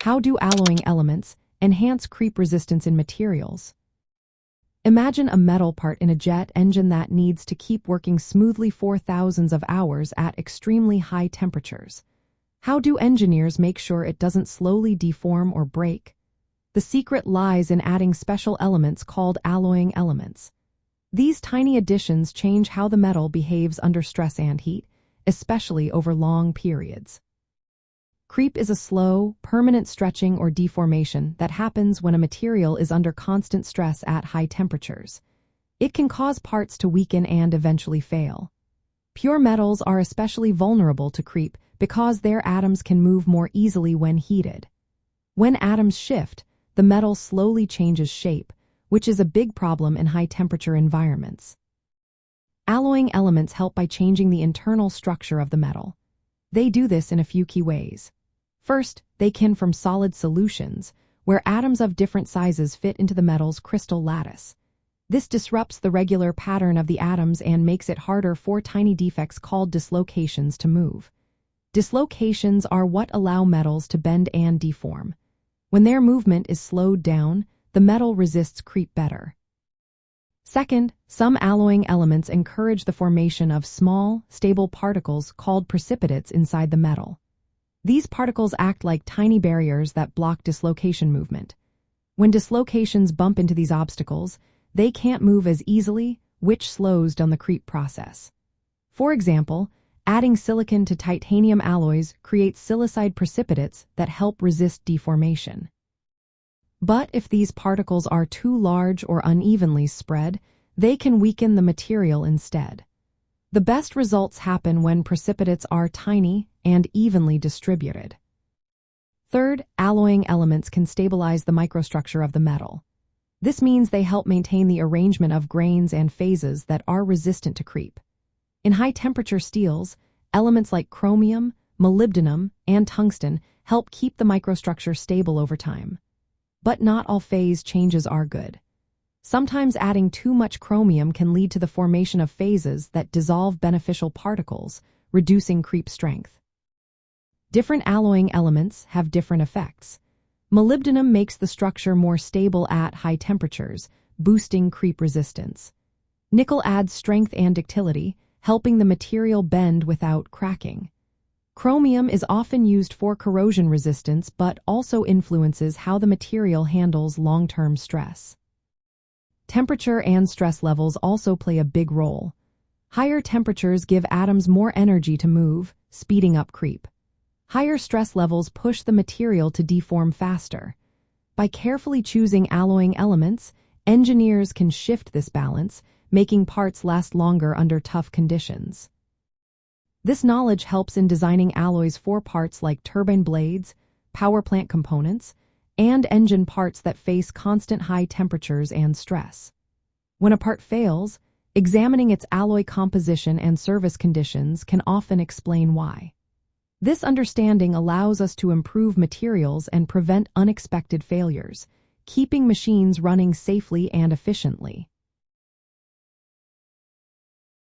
How do alloying elements enhance creep resistance in materials? Imagine a metal part in a jet engine that needs to keep working smoothly for thousands of hours at extremely high temperatures. How do engineers make sure it doesn't slowly deform or break? The secret lies in adding special elements called alloying elements. These tiny additions change how the metal behaves under stress and heat, especially over long periods. Creep is a slow, permanent stretching or deformation that happens when a material is under constant stress at high temperatures. It can cause parts to weaken and eventually fail. Pure metals are especially vulnerable to creep because their atoms can move more easily when heated. When atoms shift, the metal slowly changes shape, which is a big problem in high-temperature environments. Alloying elements help by changing the internal structure of the metal. They do this in a few key ways. First, they can form solid solutions, where atoms of different sizes fit into the metal's crystal lattice. This disrupts the regular pattern of the atoms and makes it harder for tiny defects called dislocations to move. Dislocations are what allow metals to bend and deform. When their movement is slowed down, the metal resists creep better. Second, some alloying elements encourage the formation of small, stable particles called precipitates inside the metal. These particles act like tiny barriers that block dislocation movement. When dislocations bump into these obstacles, they can't move as easily, which slows down the creep process. For example, adding silicon to titanium alloys creates silicide precipitates that help resist deformation. But if these particles are too large or unevenly spread, they can weaken the material instead. The best results happen when precipitates are tiny and evenly distributed. Third, alloying elements can stabilize the microstructure of the metal. This means they help maintain the arrangement of grains and phases that are resistant to creep. In high-temperature steels, elements like chromium, molybdenum, and tungsten help keep the microstructure stable over time. But not all phase changes are good. Sometimes adding too much chromium can lead to the formation of phases that dissolve beneficial particles, reducing creep strength. Different alloying elements have different effects. Molybdenum makes the structure more stable at high temperatures, boosting creep resistance. Nickel adds strength and ductility, helping the material bend without cracking. Chromium is often used for corrosion resistance but also influences how the material handles long-term stress. Temperature and stress levels also play a big role. Higher temperatures give atoms more energy to move, speeding up creep. Higher stress levels push the material to deform faster. By carefully choosing alloying elements, engineers can shift this balance, making parts last longer under tough conditions. This knowledge helps in designing alloys for parts like turbine blades, power plant components, and engine parts that face constant high temperatures and stress. When a part fails, examining its alloy composition and service conditions can often explain why. This understanding allows us to improve materials and prevent unexpected failures, keeping machines running safely and efficiently.